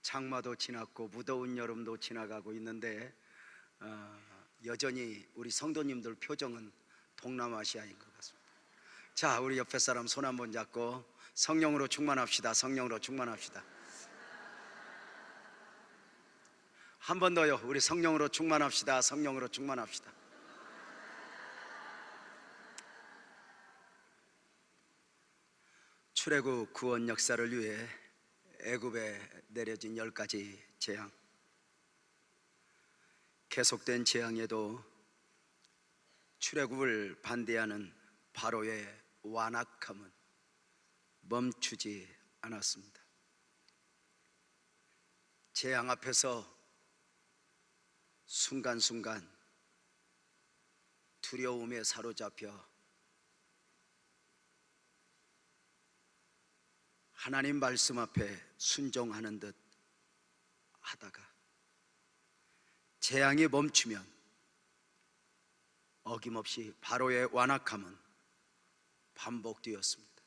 장마도 지났고 무더운 여름도 지나가고 있는데 여전히 우리 성도님들 표정은 동남아시아인 것 같습니다. 자, 우리 옆에 사람 손 한번 잡고 성령으로 충만합시다. 성령으로 충만합시다. 한 번 더요. 우리 성령으로 충만합시다. 성령으로 충만합시다. 출애굽 구원 역사를 위해 애굽에 내려진 10가지 재앙, 계속된 재앙에도 출애굽을 반대하는 바로의 완악함은 멈추지 않았습니다. 재앙 앞에서 순간순간 두려움에 사로잡혀 하나님 말씀 앞에 순종하는 듯 하다가 재앙이 멈추면 어김없이 바로의 완악함은 반복되었습니다.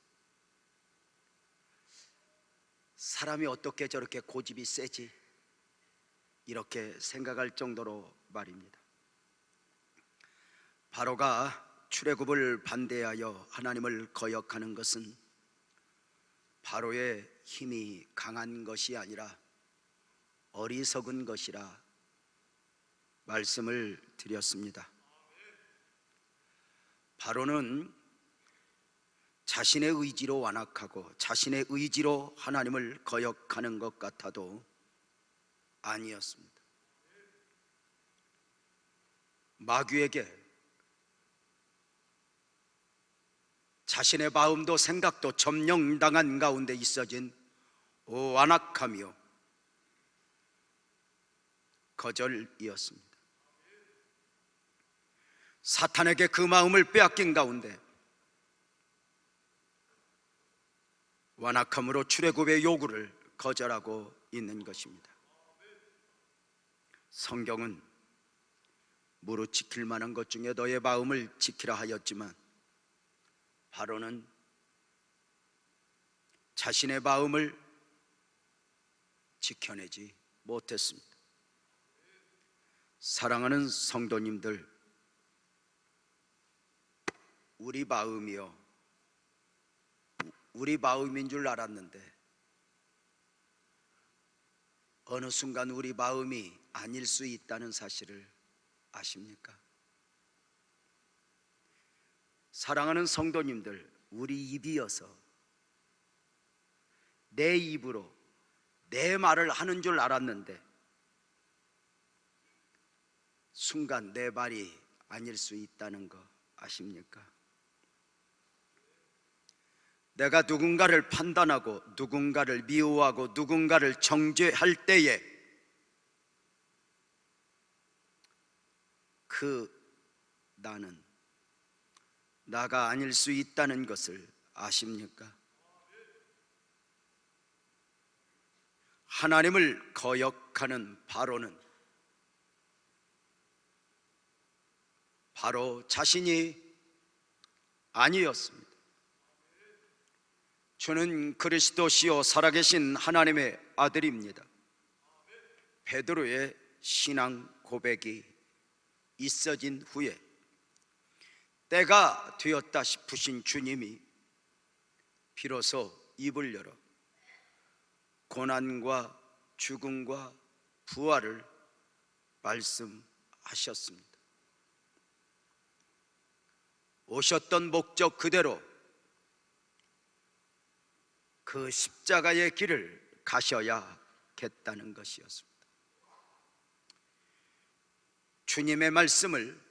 사람이 어떻게 저렇게 고집이 세지? 이렇게 생각할 정도로 말입니다. 바로가 출애굽을 반대하여 하나님을 거역하는 것은 바로의 힘이 강한 것이 아니라 어리석은 것이라 말씀을 드렸습니다. 바로는 자신의 의지로 완악하고 자신의 의지로 하나님을 거역하는 것 같아도 아니었습니다. 마귀에게 자신의 마음도 생각도 점령당한 가운데 있어진 완악하며 거절이었습니다. 사탄에게 그 마음을 빼앗긴 가운데 완악함으로 출애굽의 요구를 거절하고 있는 것입니다. 성경은 무릇 지킬 만한 것 중에 너의 마음을 지키라 하였지만 바로는 자신의 마음을 지켜내지 못했습니다. 사랑하는 성도님들, 우리 마음이요, 우리 마음인 줄 알았는데 어느 순간 우리 마음이 아닐 수 있다는 사실을 아십니까? 사랑하는 성도님들, 우리 입이어서 내 입으로 내 말을 하는 줄 알았는데 순간 내 말이 아닐 수 있다는 거 아십니까? 내가 누군가를 판단하고 누군가를 미워하고 누군가를 정죄할 때에 그 나는 나가 아닐 수 있다는 것을 아십니까? 하나님을 거역하는 바로는 바로 자신이 아니었습니다. 저는 그리스도시요 살아계신 하나님의 아들입니다. 베드로의 신앙 고백이 있어진 후에 때가 되었다 싶으신 주님이 비로소 입을 열어 고난과 죽음과 부활을 말씀하셨습니다. 오셨던 목적 그대로 그 십자가의 길을 가셔야겠다는 것이었습니다. 주님의 말씀을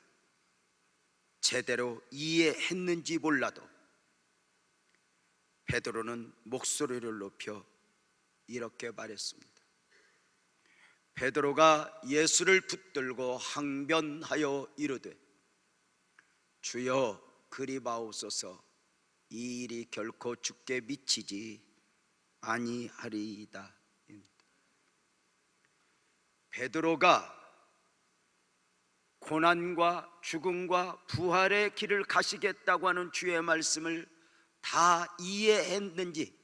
제대로 이해했는지 몰라도 베드로는 목소리를 높여 이렇게 말했습니다. 베드로가 예수를 붙들고 항변하여 이르되 주여 그리마오소서, 이 일이 결코 주께 미치지 아니하리이다. 베드로가 고난과 죽음과 부활의 길을 가시겠다고 하는 주의 말씀을 다 이해했는지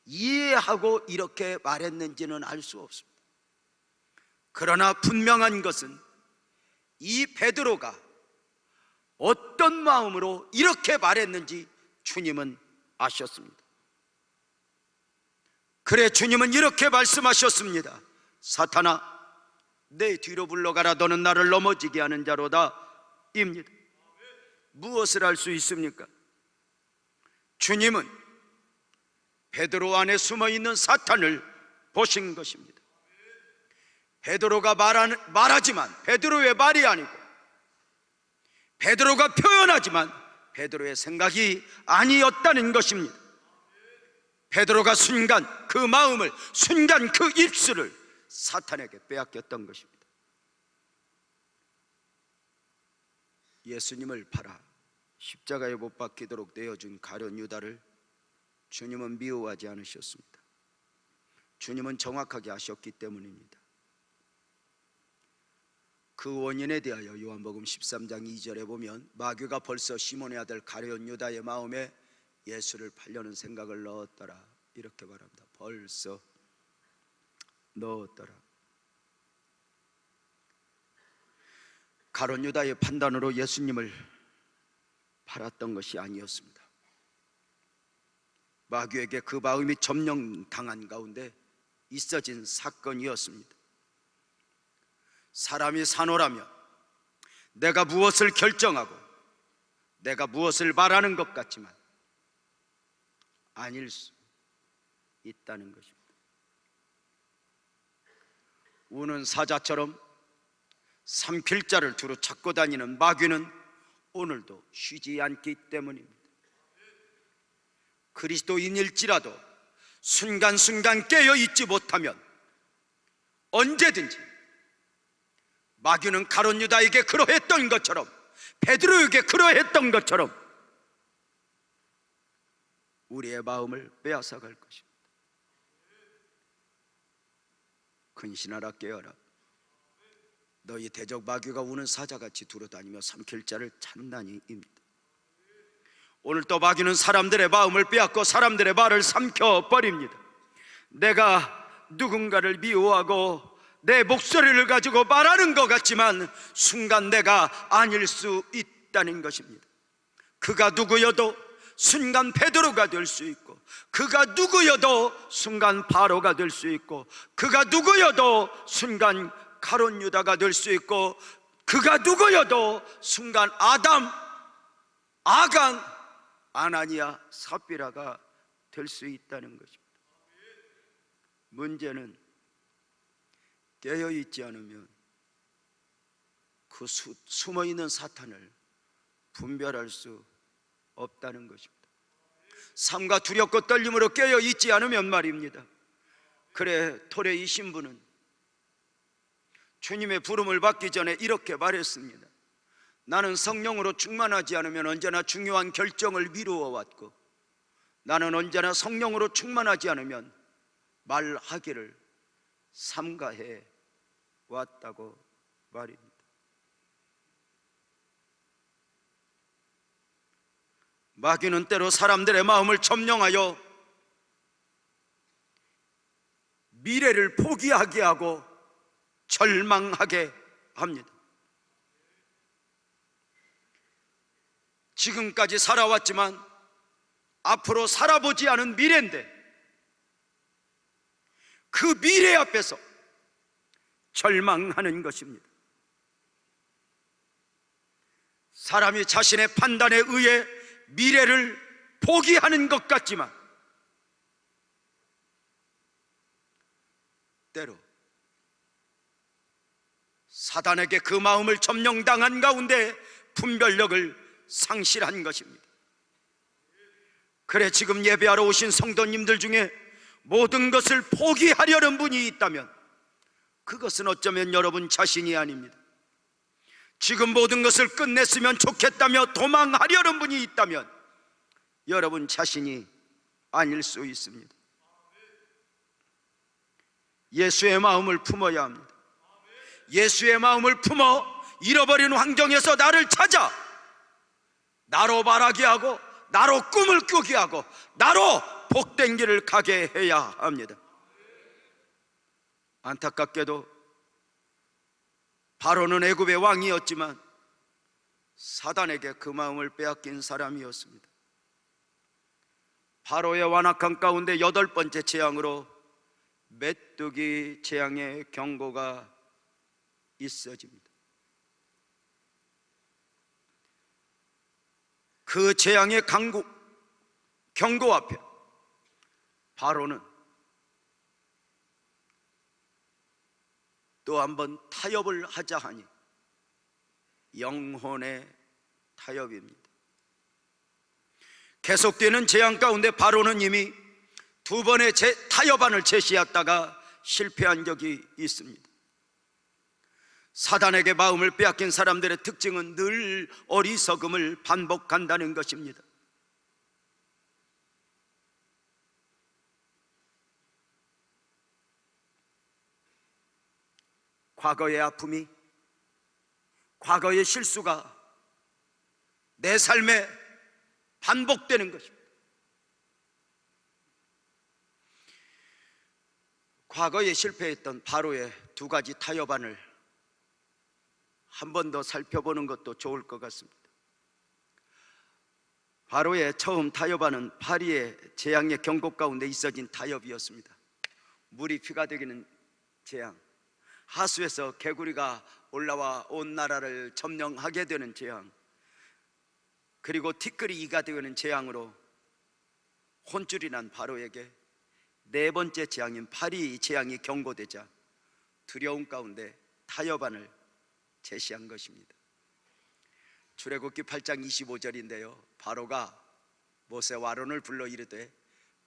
이해하고 이렇게 말했는지는 알 수 없습니다. 그러나 분명한 것은 이 베드로가 어떤 마음으로 이렇게 말했는지 주님은 아셨습니다. 그래 주님은 이렇게 말씀하셨습니다. 사탄아, 내 뒤로 물러가라. 너는 나를 넘어지게 하는 자로다 입니다. 무엇을 할 수 있습니까? 주님은 베드로 안에 숨어있는 사탄을 보신 것입니다. 베드로가 말하지만 베드로의 말이 아니고, 베드로가 표현하지만 베드로의 생각이 아니었다는 것입니다. 베드로가 순간 그 마음을, 순간 그 입술을 사탄에게 빼앗겼던 것입니다. 예수님을 팔아 십자가에 못 박히도록 내어준 가룟 유다를 주님은 미워하지 않으셨습니다. 주님은 정확하게 아셨기 때문입니다. 그 원인에 대하여 요한복음 13장 2절에 보면 마귀가 벌써 시몬의 아들 가룟 유다의 마음에 예수를 팔려는 생각을 넣었더라, 이렇게 말합니다. 벌써 넣었더라. 가룟 유다의 판단으로 예수님을 팔았던 것이 아니었습니다. 마귀에게 그 마음이 점령당한 가운데 있어진 사건이었습니다. 사람이 사노라면 내가 무엇을 결정하고 내가 무엇을 말하는 것 같지만 아닐 수 있다는 것입니다. 우는 사자처럼 삼킬자를 두루 찾고 다니는 마귀는 오늘도 쉬지 않기 때문입니다. 그리스도인일지라도 순간순간 깨어있지 못하면 언제든지 마귀는 가룟 유다에게 그러했던 것처럼, 베드로에게 그러했던 것처럼 우리의 마음을 빼앗아 갈 것입니다. 근신하라, 깨어라. 너희 대적 마귀가 우는 사자같이 두루다니며 삼킬 자를 찾나니입니다. 오늘 또 마귀는 사람들의 마음을 빼앗고 사람들의 말을 삼켜버립니다. 내가 누군가를 미워하고 내 목소리를 가지고 말하는 것 같지만 순간 내가 아닐 수 있다는 것입니다. 그가 누구여도 순간 베드로가 될 수 있고, 그가 누구여도 순간 바로가 될 수 있고, 그가 누구여도 순간 가룟 유다가 될 수 있고, 그가 누구여도 순간 아담, 아간, 아나니아, 삽비라가 될 수 있다는 것입니다. 문제는 깨어있지 않으면 그 숨어있는 사탄을 분별할 수 없다는 것입니다. 삶과 두렵고 떨림으로 깨어있지 않으면 말입니다. 그래 토레 이 신부는 주님의 부름을 받기 전에 이렇게 말했습니다. 나는 성령으로 충만하지 않으면 언제나 중요한 결정을 미루어 왔고, 나는 언제나 성령으로 충만하지 않으면 말하기를 삼가해 왔다고 말입니다. 마귀는 때로 사람들의 마음을 점령하여 미래를 포기하게 하고 절망하게 합니다. 지금까지 살아왔지만 앞으로 살아보지 않은 미래인데 그 미래 앞에서 절망하는 것입니다. 사람이 자신의 판단에 의해 미래를 포기하는 것 같지만 때로 사단에게 그 마음을 점령당한 가운데 분별력을 상실한 것입니다. 그래 지금 예배하러 오신 성도님들 중에 모든 것을 포기하려는 분이 있다면 그것은 어쩌면 여러분 자신이 아닙니다. 지금 모든 것을 끝냈으면 좋겠다며 도망하려는 분이 있다면 여러분 자신이 아닐 수 있습니다. 예수의 마음을 품어야 합니다. 예수의 마음을 품어 잃어버린 환경에서 나를 찾아 나로 말하게 하고 나로 꿈을 꾸게 하고 나로 복된 길을 가게 해야 합니다. 안타깝게도 바로는 애굽의 왕이었지만 사단에게 그 마음을 빼앗긴 사람이었습니다. 바로의 완악한 가운데 8번째 재앙으로 메뚜기 재앙의 경고가 있어집니다. 그 재앙의 경고 앞에 바로는 또 한번 타협을 하자 하니 영혼의 타협입니다. 계속되는 재앙 가운데 바로는 이미 2번의 타협안을 제시했다가 실패한 적이 있습니다. 사단에게 마음을 빼앗긴 사람들의 특징은 늘 어리석음을 반복한다는 것입니다. 과거의 아픔이, 과거의 실수가 내 삶에 반복되는 것입니다. 과거에 실패했던 바로의 2가지 타협안을 한 번 더 살펴보는 것도 좋을 것 같습니다. 바로의 처음 타협안은 파리의 재앙의 경고 가운데 있어진 타협이었습니다. 물이 피가 되기는 재앙, 하수에서 개구리가 올라와 온 나라를 점령하게 되는 재앙, 그리고 티끌이 이가 되는 재앙으로 혼쭐이 난 바로에게 4번째 재앙인 파리 재앙이 경고되자 두려움 가운데 타협안을 제시한 것입니다. 출애굽기 8장 25절인데요 바로가 모세와 아론을 불러 이르되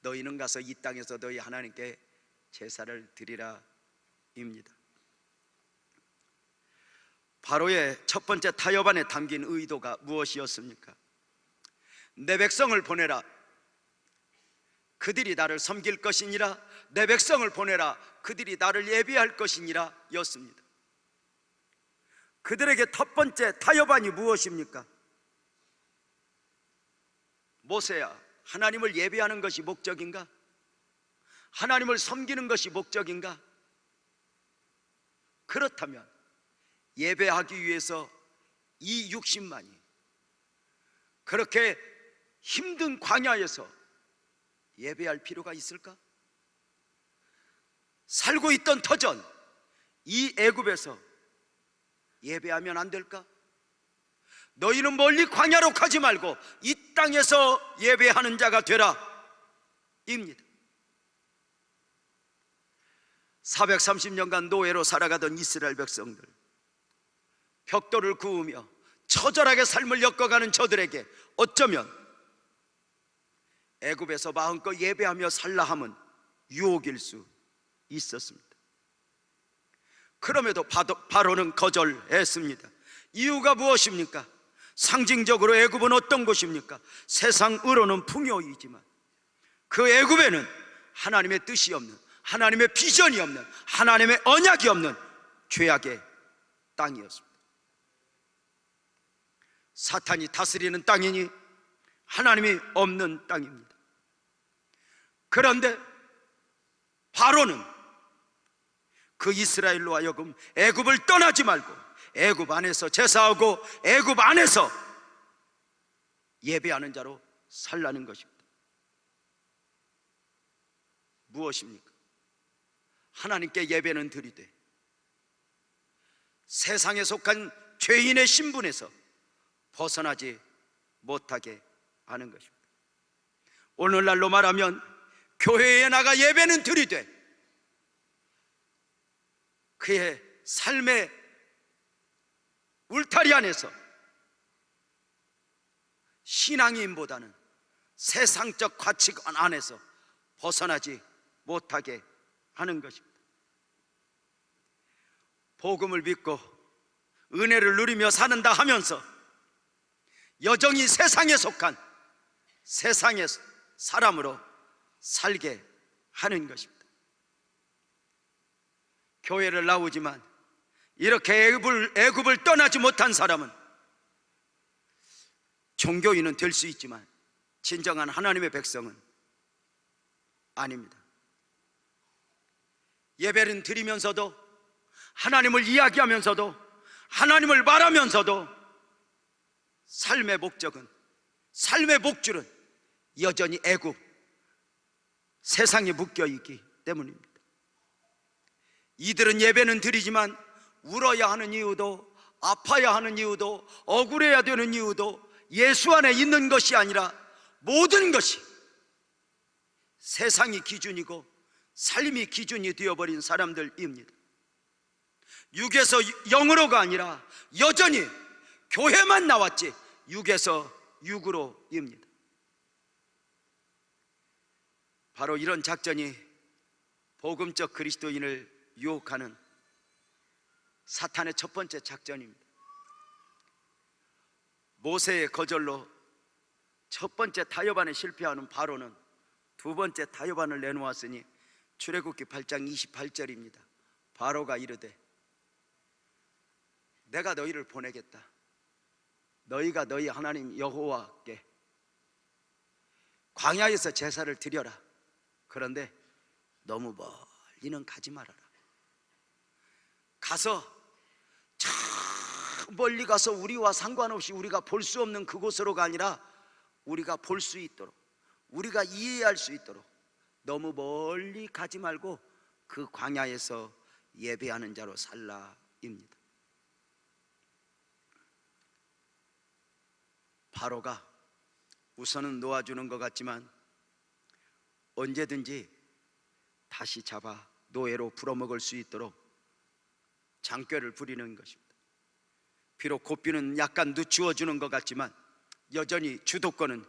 너희는 가서 이 땅에서 너희 하나님께 제사를 드리라 입니다. 바로의 첫 번째 타협안에 담긴 의도가 무엇이었습니까? 내 백성을 보내라, 그들이 나를 섬길 것이니라. 내 백성을 보내라, 그들이 나를 예비할 것이니라 였습니다. 그들에게 첫 번째 타협안이 무엇입니까? 모세야, 하나님을 예배하는 것이 목적인가? 하나님을 섬기는 것이 목적인가? 그렇다면 예배하기 위해서 이 60만이 그렇게 힘든 광야에서 예배할 필요가 있을까? 살고 있던 터전 이 애굽에서 예배하면 안 될까? 너희는 멀리 광야로 가지 말고 이 땅에서 예배하는 자가 되라 입니다. 430년간 노예로 살아가던 이스라엘 백성들, 벽돌을 구우며 처절하게 삶을 엮어가는 저들에게 어쩌면 애굽에서 마음껏 예배하며 살라 함은 유혹일 수 있었습니다. 그럼에도 바로는 거절했습니다. 이유가 무엇입니까? 상징적으로 애굽은 어떤 곳입니까? 세상으로는 풍요이지만 그 애굽에는 하나님의 뜻이 없는, 하나님의 비전이 없는, 하나님의 언약이 없는 죄악의 땅이었습니다. 사탄이 다스리는 땅이니 하나님이 없는 땅입니다. 그런데 바로는 그 이스라엘로 하여금 애굽을 떠나지 말고 애굽 안에서 제사하고 애굽 안에서 예배하는 자로 살라는 것입니다. 무엇입니까? 하나님께 예배는 드리되 세상에 속한 죄인의 신분에서 벗어나지 못하게 하는 것입니다. 오늘날로 말하면 교회에 나가 예배는 드리되 그의 삶의 울타리 안에서 신앙인보다는 세상적 가치관 안에서 벗어나지 못하게 하는 것입니다. 복음을 믿고 은혜를 누리며 사는다 하면서 여전히 세상에 속한 세상의 사람으로 살게 하는 것입니다. 교회를 나오지만 이렇게 애굽을 떠나지 못한 사람은 종교인은 될 수 있지만 진정한 하나님의 백성은 아닙니다. 예배는 드리면서도, 하나님을 이야기하면서도, 하나님을 말하면서도 삶의 목적은, 삶의 목줄은 여전히 애굽, 세상에 묶여있기 때문입니다. 이들은 예배는 드리지만 울어야 하는 이유도, 아파야 하는 이유도, 억울해야 되는 이유도 예수 안에 있는 것이 아니라 모든 것이 세상이 기준이고 삶이 기준이 되어버린 사람들입니다. 육에서 영으로가 아니라 여전히 교회만 나왔지 육에서 육으로입니다. 바로 이런 작전이 복음적 그리스도인을 유혹하는 사탄의 첫 번째 작전입니다. 모세의 거절로 첫 번째 타협안에 실패하는 바로는 두 번째 타협안을 내놓았으니 출애굽기 8장 28절입니다. 바로가 이르되 내가 너희를 보내겠다. 너희가 너희 하나님 여호와께 광야에서 제사를 드려라. 그런데 너무 멀리는 가지 말아라. 가서 저 멀리 가서 우리와 상관없이 우리가 볼 수 없는 그곳으로가 아니라 우리가 볼 수 있도록, 우리가 이해할 수 있도록 너무 멀리 가지 말고 그 광야에서 예배하는 자로 살라입니다. 바로가 우선은 놓아주는 것 같지만 언제든지 다시 잡아 노예로 풀어먹을 수 있도록 장꾀를 부리는 것입니다. 비록 고삐는 약간 늦추어주는 것 같지만 여전히 주도권은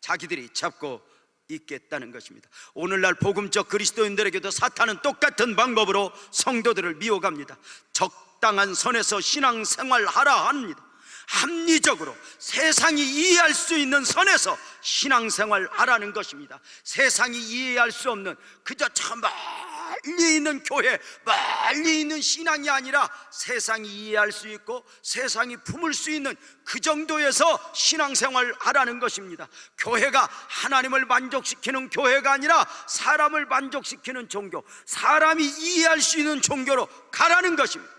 자기들이 잡고 있겠다는 것입니다. 오늘날 복음적 그리스도인들에게도 사탄은 똑같은 방법으로 성도들을 미혹합니다. 적당한 선에서 신앙생활하라 합니다. 합리적으로 세상이 이해할 수 있는 선에서 신앙생활하라는 것입니다. 세상이 이해할 수 없는 그저 저 멀리 있는 교회, 멀리 있는 신앙이 아니라 세상이 이해할 수 있고 세상이 품을 수 있는 그 정도에서 신앙생활하라는 것입니다. 교회가 하나님을 만족시키는 교회가 아니라 사람을 만족시키는 종교, 사람이 이해할 수 있는 종교로 가라는 것입니다.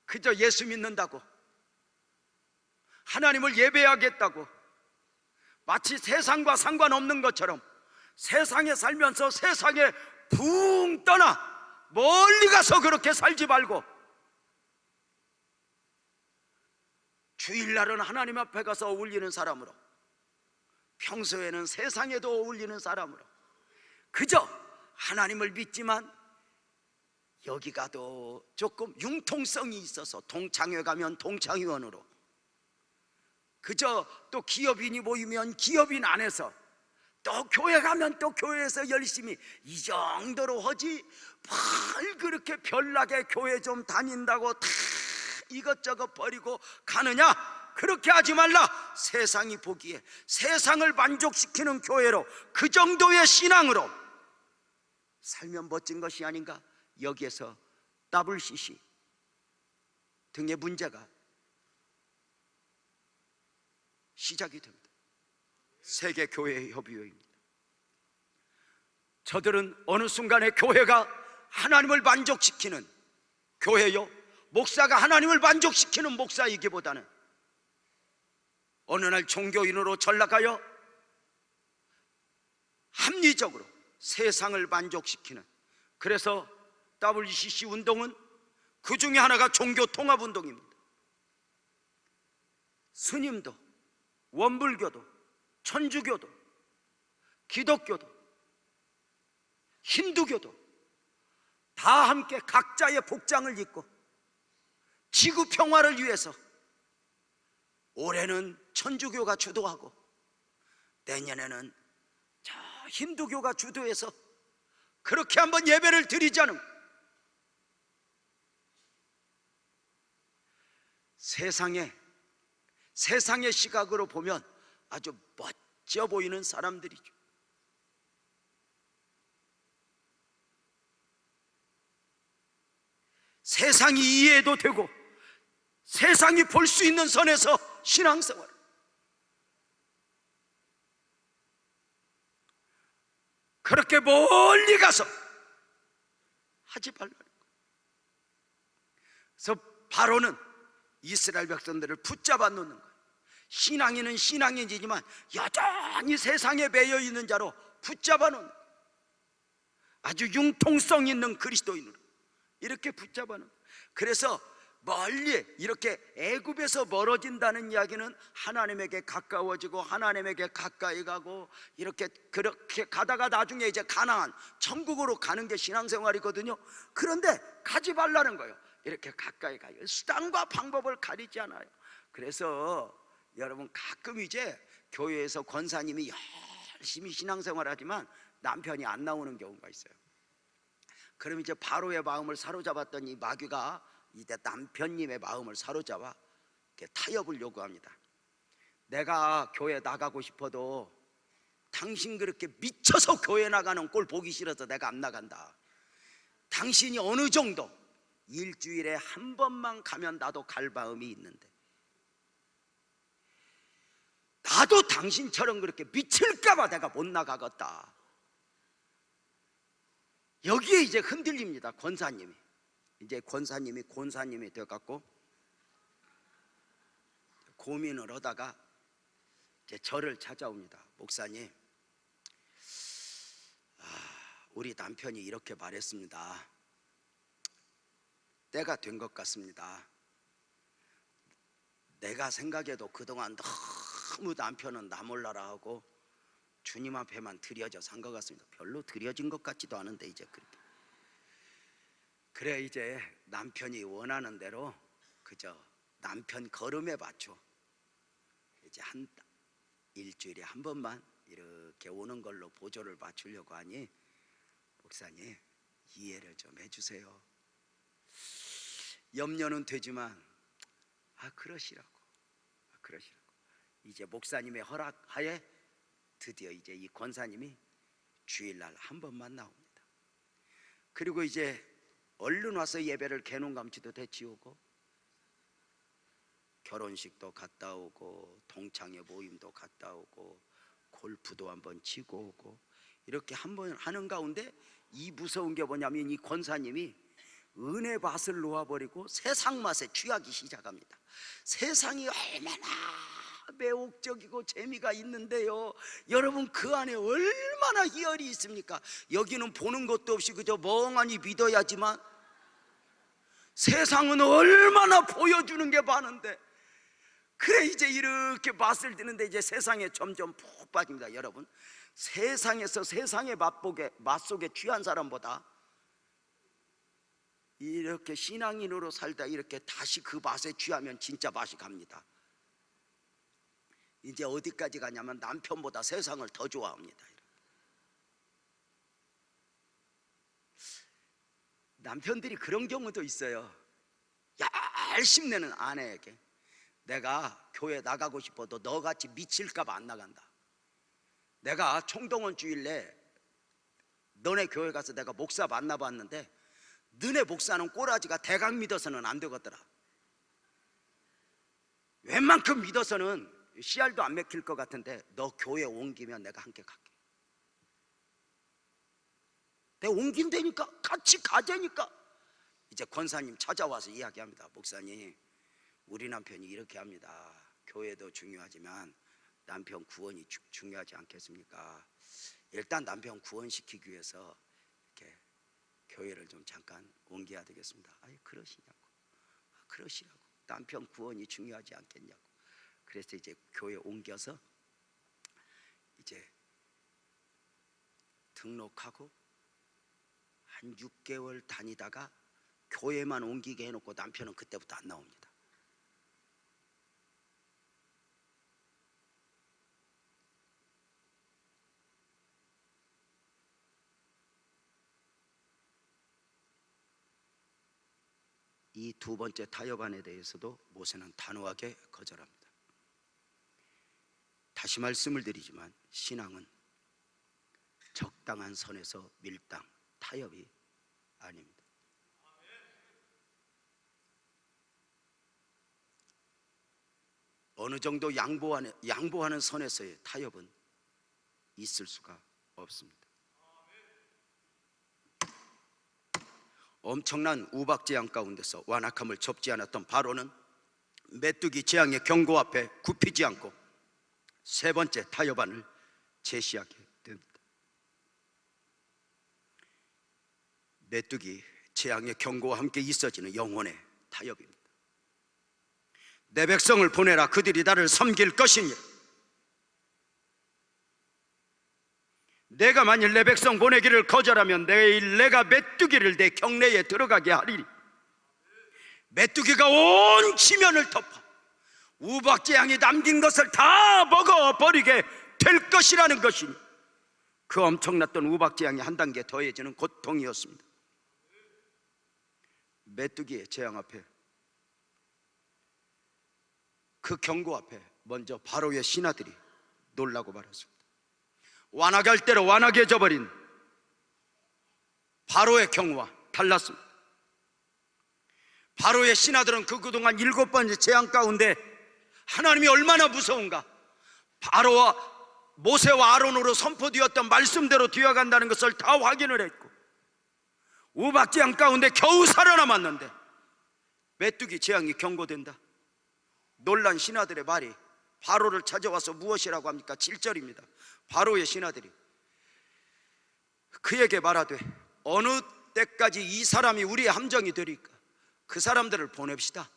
그저 예수 믿는다고, 하나님을 예배하겠다고 마치 세상과 상관없는 것처럼 세상에 살면서 세상에 붕 떠나 멀리 가서 그렇게 살지 말고 주일날은 하나님 앞에 가서 어울리는 사람으로, 평소에는 세상에도 어울리는 사람으로 그저 하나님을 믿지만 여기 가도 조금 융통성이 있어서 동창회 가면 동창회원으로, 그저 또 기업인이 모이면 기업인 안에서, 또 교회 가면 또 교회에서 열심히 이 정도로 하지 뭘 그렇게 별나게 교회 좀 다닌다고 다 이것저것 버리고 가느냐? 그렇게 하지 말라. 세상이 보기에 세상을 만족시키는 교회로, 그 정도의 신앙으로 살면 멋진 것이 아닌가? 여기에서 WCC 등의 문제가 시작이 됩니다. 세계교회협의회입니다. 저들은 어느 순간에 교회가 하나님을 만족시키는 교회요, 목사가 하나님을 만족시키는 목사이기보다는 어느 날 종교인으로 전락하여 합리적으로 세상을 만족시키는, 그래서 WCC 운동은 그 중에 하나가 종교통합운동입니다. 스님도, 원불교도, 천주교도, 기독교도, 힌두교도 다 함께 각자의 복장을 입고 지구 평화를 위해서, 올해는 천주교가 주도하고 내년에는 저 힌두교가 주도해서 그렇게 한번 예배를 드리자는, 세상의 시각으로 보면 아주 멋져 보이는 사람들이죠. 세상이 이해도 되고 세상이 볼 수 있는 선에서 신앙생활, 그렇게 멀리 가서 하지 말라는 거예요. 그래서 바로는 이스라엘 백성들을 붙잡아 놓는 거예요. 신앙인은 신앙인이지만 여전히 세상에 매여 있는 자로 붙잡아 놓는 거예요. 아주 융통성 있는 그리스도인으로 이렇게 붙잡아 놓는 거예요. 그래서 멀리 이렇게 애굽에서 멀어진다는 이야기는 하나님에게 가까워지고 하나님에게 가까이 가고 이렇게 그렇게 가다가 나중에 이제 가나안 천국으로 가는 게 신앙생활이거든요. 그런데 가지 말라는 거예요. 이렇게 가까이 가요. 수단과 방법을 가리지 않아요. 그래서 여러분 가끔 이제 교회에서 권사님이 열심히 신앙생활하지만 남편이 안 나오는 경우가 있어요. 그럼 이제 바로의 마음을 사로잡았던 이 마귀가 이제 남편님의 마음을 사로잡아 타협을 요구합니다. 내가 교회 나가고 싶어도 당신 그렇게 미쳐서 교회 나가는 꼴 보기 싫어서 내가 안 나간다. 당신이 어느 정도 일주일에 한 번만 가면 나도 갈 마음이 있는데 나도 당신처럼 그렇게 미칠까봐 내가 못 나가겠다. 여기에 이제 흔들립니다. 권사님이 이제 권사님이 돼갖고 고민을 하다가 이제 저를 찾아옵니다. 목사님, 우리 남편이 이렇게 말했습니다. 때가 된 것 같습니다. 내가 생각해도 그동안 너무 남편은 나 몰라라 하고 주님 앞에만 들여져 산 것 같습니다. 별로 들여진 것 같지도 않은데 이제 그렇게. 그래 이제 남편이 원하는 대로 그저 남편 걸음에 맞춰 이제 일주일에 한 번만 이렇게 오는 걸로 보조를 맞추려고 하니 목사님 이해를 좀 해주세요. 염려는 되지만 그러시라고 이제 목사님의 허락하에 드디어 이제 이 권사님이 주일날 한 번만 나옵니다. 그리고 이제 얼른 와서 예배를 개농감치도 대치우고 결혼식도 갔다 오고 동창회 모임도 갔다 오고 골프도 한번 치고 오고 이렇게 한번 하는 가운데 이 무서운 게 뭐냐면 이 권사님이 은혜 밭을 놓아버리고 세상 맛에 취하기 시작합니다. 세상이 얼마나 매혹적이고 재미가 있는데요, 여러분 그 안에 얼마나 희열이 있습니까? 여기는 보는 것도 없이 그저 멍하니 믿어야지만 세상은 얼마나 보여주는 게 많은데, 그래 이제 이렇게 맛을 드는데 이제 세상에 점점 푹 빠집니다. 여러분 세상에서 세상의 맛 속에 취한 사람보다 이렇게 신앙인으로 살다 이렇게 다시 그 맛에 취하면 진짜 맛이 갑니다. 이제 어디까지 가냐면 남편보다 세상을 더 좋아합니다. 남편들이 그런 경우도 있어요. 열심내는 아내에게 내가 교회 나가고 싶어도 너같이 미칠까봐 안 나간다. 내가 총동원 주일에 너네 교회 가서 내가 목사 만나봤는데 너네 목사는 꼬라지가 대강 믿어서는 안 되겠더라. 웬만큼 믿어서는 씨알도 안 맥힐 것 같은데 너 교회 옮기면 내가 함께 갈게. 내가 옮긴다니까 같이 가자니까. 이제 권사님 찾아와서 이야기합니다. 목사님 우리 남편이 이렇게 합니다. 교회도 중요하지만 남편 구원이 중요하지 않겠습니까? 일단 남편 구원시키기 위해서 이렇게 교회를 좀 잠깐 옮겨야 되겠습니다. 그러시냐고. 그러시라고. 남편 구원이 중요하지 않겠냐고. 그래서 이제 교회 옮겨서 이제 등록하고 한 6개월 다니다가 교회만 옮기게 해놓고 남편은 그때부터 안 나옵니다. 이 두 번째 타협안에 대해서도 모세는 단호하게 거절합니다. 다시 말씀을 드리지만 신앙은 적당한 선에서 밀당, 타협이 아닙니다. 어느 정도 양보하는 선에서의 타협은 있을 수가 없습니다. 엄청난 우박 재앙 가운데서 완악함을 접지 않았던 바로는 메뚜기 재앙의 경고 앞에 굽히지 않고 세 번째 타협안을 제시하게 됩니다. 메뚜기 재앙의 경고와 함께 있어지는 영혼의 타협입니다. 내 백성을 보내라, 그들이 나를 섬길 것이니. 내가 만일 내 백성 보내기를 거절하면 내일 내가 메뚜기를 내 경내에 들어가게 하리니 메뚜기가 온 지면을 덮어 우박재앙이 남긴 것을 다 먹어버리게 될 것이라는 것이니, 그 엄청났던 우박재앙이 한 단계 더해지는 고통이었습니다. 메뚜기의 재앙 앞에, 그 경고 앞에 먼저 바로의 신하들이 놀라고 말았습니다. 완악할 대로 완악해져 버린 바로의 경우와 달랐습니다. 바로의 신하들은 그동안 7번째 재앙 가운데 하나님이 얼마나 무서운가, 바로와 모세와 아론으로 선포되었던 말씀대로 되어간다는 것을 다 확인을 했고, 우박재앙 가운데 겨우 살아남았는데 메뚜기 재앙이 경고된다. 놀란 신하들의 말이 바로를 찾아와서 무엇이라고 합니까? 7절입니다. 바로의 신하들이 그에게 말하되 어느 때까지 이 사람이 우리의 함정이 되리까? 그 사람들을 보냅시다.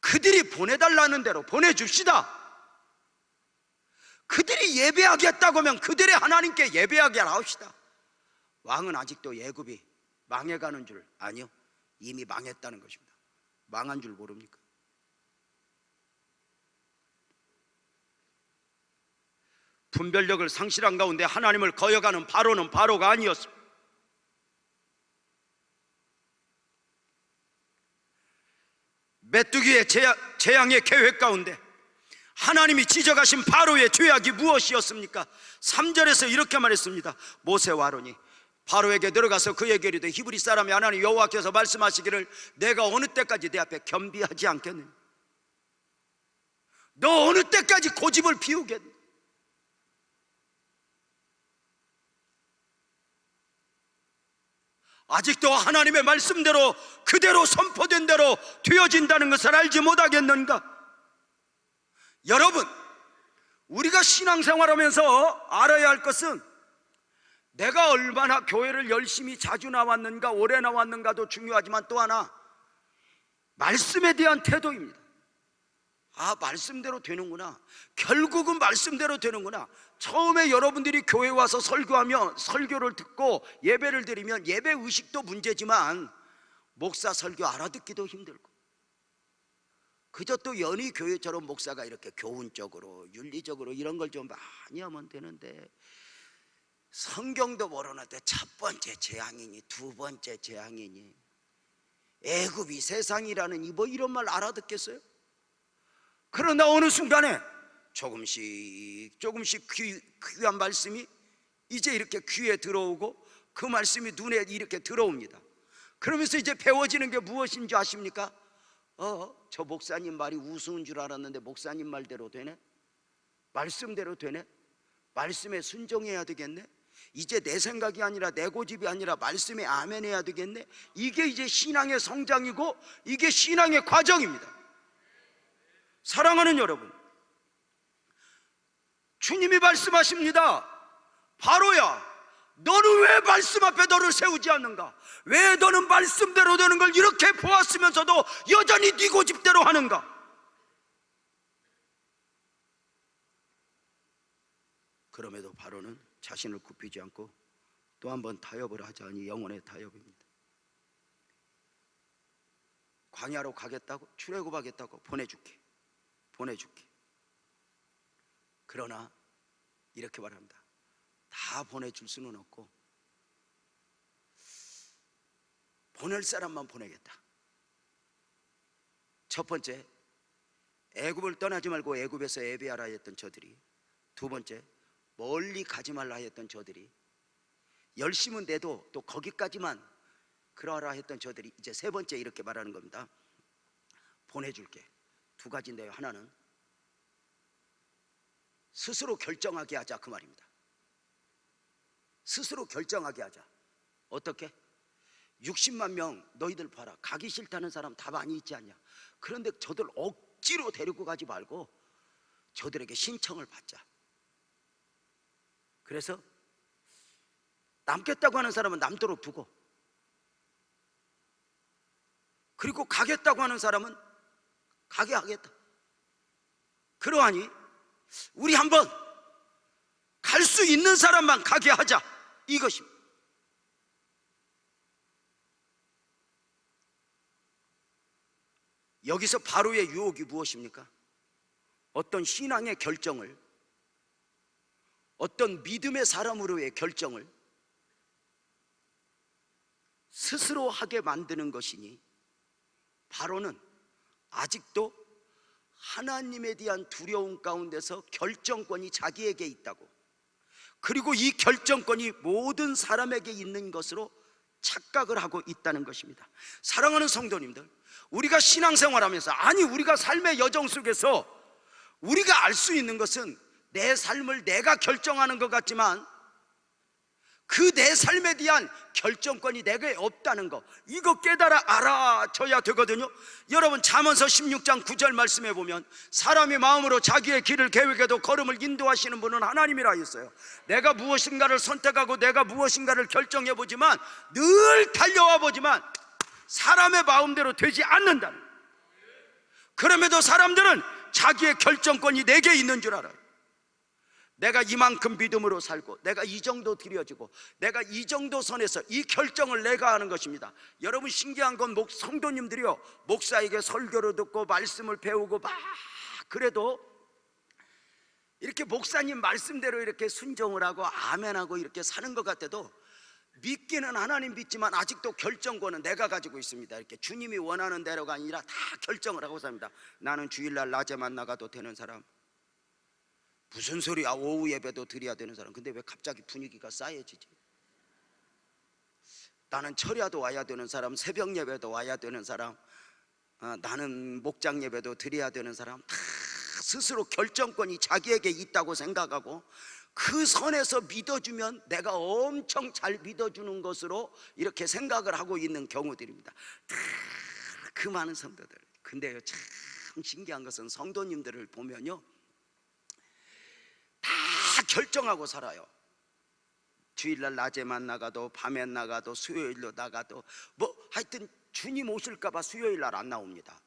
그들이 보내달라는 대로 보내줍시다. 그들이 예배하겠다고 하면 그들의 하나님께 예배하게 합시다. 왕은 아직도 애굽이 망해가는 줄, 아니요, 이미 망했다는 것입니다. 망한 줄 모릅니까? 분별력을 상실한 가운데 하나님을 거역하는 바로는 바로가 아니었습니다. 메뚜기의 재앙의 계획 가운데 하나님이 지적하신 바로의 죄악이 무엇이었습니까? 3절에서 이렇게 말했습니다. 모세와 아론이 바로에게 들어가서 그에게 이르되 히브리 사람이 하나님 여호와께서 말씀하시기를 내가 어느 때까지 내 앞에 겸비하지 않겠느냐? 너 어느 때까지 고집을 피우겠느냐? 아직도 하나님의 말씀대로 그대로 선포된 대로 되어진다는 것을 알지 못하겠는가? 여러분, 우리가 신앙생활하면서 알아야 할 것은 내가 얼마나 교회를 열심히 자주 나왔는가, 오래 나왔는가도 중요하지만 또 하나 말씀에 대한 태도입니다. 아, 말씀대로 되는구나, 결국은 말씀대로 되는구나. 처음에 여러분들이 교회 와서 설교하며 설교를 듣고 예배를 드리면 예배 의식도 문제지만 목사 설교 알아듣기도 힘들고, 그저 또 연희 교회처럼 목사가 이렇게 교훈적으로 윤리적으로 이런 걸 좀 많이 하면 되는데, 성경도 모르는데 첫 번째 재앙이니 두 번째 재앙이니 애굽이 세상이라는 뭐 이런 말 알아듣겠어요? 그러나 어느 순간에 조금씩 귀한 말씀이 이제 이렇게 귀에 들어오고 그 말씀이 눈에 이렇게 들어옵니다. 그러면서 이제 배워지는 게 무엇인지 아십니까? 저 목사님 말이 우스운 줄 알았는데 목사님 말대로 되네? 말씀대로 되네? 말씀에 순종해야 되겠네? 이제 내 생각이 아니라 내 고집이 아니라 말씀에 아멘해야 되겠네? 이게 이제 신앙의 성장이고 이게 신앙의 과정입니다. 사랑하는 여러분, 주님이 말씀하십니다. 바로야, 너는 왜 말씀 앞에 너를 세우지 않는가? 왜 너는 말씀대로 되는 걸 이렇게 보았으면서도 여전히 네 고집대로 하는가? 그럼에도 바로는 자신을 굽히지 않고 또 한 번 타협을 하지 않니 영혼의 타협입니다. 광야로 가겠다고, 출애굽하겠다고 보내줄게. 그러나 이렇게 말합니다. 다 보내줄 수는 없고 보낼 사람만 보내겠다. 첫 번째, 애굽을 떠나지 말고 애굽에서 예배하라 했던 저들이, 두 번째, 멀리 가지 말라 했던 저들이, 열심은 내도 또 거기까지만 그러하라 했던 저들이 이제 세 번째 이렇게 말하는 겁니다. 보내줄게. 두 가지인데요, 하나는 스스로 결정하게 하자, 그 말입니다. 스스로 결정하게 하자. 어떻게? 60만 명 너희들 봐라, 가기 싫다는 사람 다 많이 있지 않냐? 그런데 저들 억지로 데리고 가지 말고 저들에게 신청을 받자. 그래서 남겠다고 하는 사람은 남도록 두고, 그리고 가겠다고 하는 사람은 가게 하겠다. 그러하니 우리 한번 갈 수 있는 사람만 가게 하자, 이것입니다. 여기서 바로의 유혹이 무엇입니까? 어떤 신앙의 결정을, 어떤 믿음의 사람으로의 결정을 스스로 하게 만드는 것이니, 바로는 아직도 하나님에 대한 두려움 가운데서 결정권이 자기에게 있다고, 그리고 이 결정권이 모든 사람에게 있는 것으로 착각을 하고 있다는 것입니다. 사랑하는 성도님들, 우리가 신앙생활하면서, 아니 우리가 삶의 여정 속에서 우리가 알 수 있는 것은 내 삶을 내가 결정하는 것 같지만 그 내 삶에 대한 결정권이 내게 없다는 거, 이거 깨달아 알아줘야 되거든요. 여러분, 잠언서 16장 9절 말씀해 보면 사람이 마음으로 자기의 길을 계획해도 걸음을 인도하시는 분은 하나님이라 했어요. 내가 무엇인가를 선택하고 내가 무엇인가를 결정해 보지만, 늘 달려와 보지만 사람의 마음대로 되지 않는다는, 그럼에도 사람들은 자기의 결정권이 내게 있는 줄 알아요. 내가 이만큼 믿음으로 살고, 내가 이 정도 드려지고, 내가 이 정도 선에서 이 결정을 내가 하는 것입니다. 여러분, 신기한 건 성도님들이요, 목사에게 설교를 듣고 말씀을 배우고 막 그래도 이렇게 목사님 말씀대로 이렇게 순종을 하고 아멘하고 이렇게 사는 것 같아도, 믿기는 하나님 믿지만 아직도 결정권은 내가 가지고 있습니다. 이렇게 주님이 원하는 대로가 아니라 다 결정을 하고 삽니다. 나는 주일날 낮에만 나가도 되는 사람, 무슨 소리야, 오후 예배도 드려야 되는 사람. 근데 왜 갑자기 분위기가 싸해지지? 나는 철야도 와야 되는 사람, 새벽 예배도 와야 되는 사람, 나는 목장 예배도 드려야 되는 사람, 다 스스로 결정권이 자기에게 있다고 생각하고, 그 선에서 믿어주면 내가 엄청 잘 믿어주는 것으로 이렇게 생각을 하고 있는 경우들입니다. 다 그 많은 성도들. 근데요, 참 신기한 것은 성도님들을 보면요, 다 결정하고 살아요. 주일날 낮에만 나가도, 밤에 나가도, 수요일로 나가도, 뭐 하여튼 주님 오실까봐 수요일날 안 나옵니다.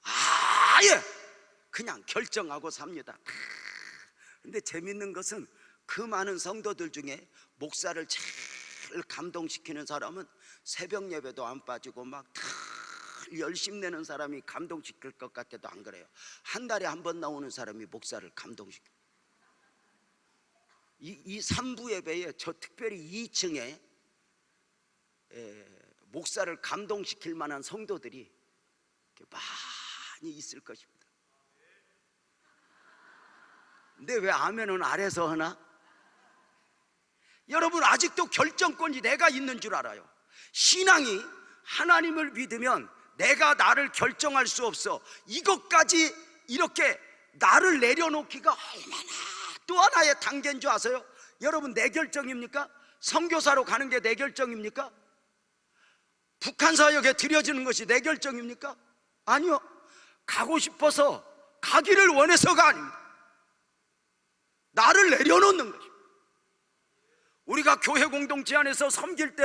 아예 그냥 결정하고 삽니다. 근데 재밌는 것은 그 많은 성도들 중에 목사를 제일 감동시키는 사람은 새벽 예배도 안 빠지고 막 다 열심 내는 사람이 감동시킬 것 같아도 안 그래요. 한 달에 한 번 나오는 사람이 목사를 감동시켜. 이 3부 예배에 저 특별히 2층에 목사를 감동시킬 만한 성도들이 많이 있을 것입니다. 근데 왜 아멘은 아래서 하나? 여러분, 아직도 결정권이 내가 있는 줄 알아요. 신앙이 하나님을 믿으면 내가 나를 결정할 수 없어. 이것까지 이렇게 나를 내려놓기가 얼마나 또 하나의 단계인 줄 아세요? 여러분, 내 결정입니까? 선교사로 가는 게 내 결정입니까? 북한 사역에 드려지는 것이 내 결정입니까? 아니요. 가고 싶어서, 가기를 원해서가 아닙니다. 나를 내려놓는 것입니다. 우리가 교회 공동체 안에서 섬길 때,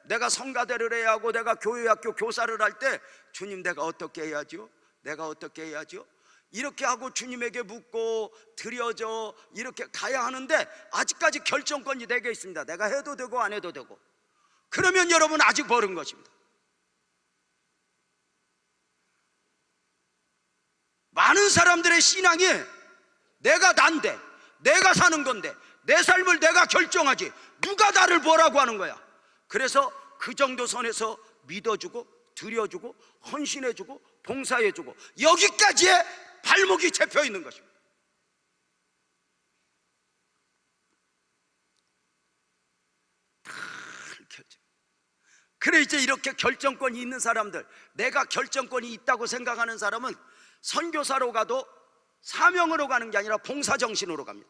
내가 성가대를 해야 하고 내가 교회학교 교사를 할 때, 주님 내가 어떻게 해야죠? 내가 어떻게 해야죠? 이렇게 하고 주님에게 묻고 드려져 이렇게 가야 하는데, 아직까지 결정권이 내게 있습니다. 내가 해도 되고 안 해도 되고. 그러면 여러분, 아직 모르는 것입니다. 많은 사람들의 신앙이 내가 난데, 내가 사는 건데, 내 삶을 내가 결정하지 누가 나를 뭐라고 하는 거야. 그래서 그 정도 선에서 믿어주고 드려주고 헌신해주고 봉사해주고, 여기까지의 발목이 잡혀 있는 것입니다. 그래, 이제 이렇게 결정권이 있는 사람들, 내가 결정권이 있다고 생각하는 사람은 선교사로 가도 사명으로 가는 게 아니라 봉사정신으로 갑니다.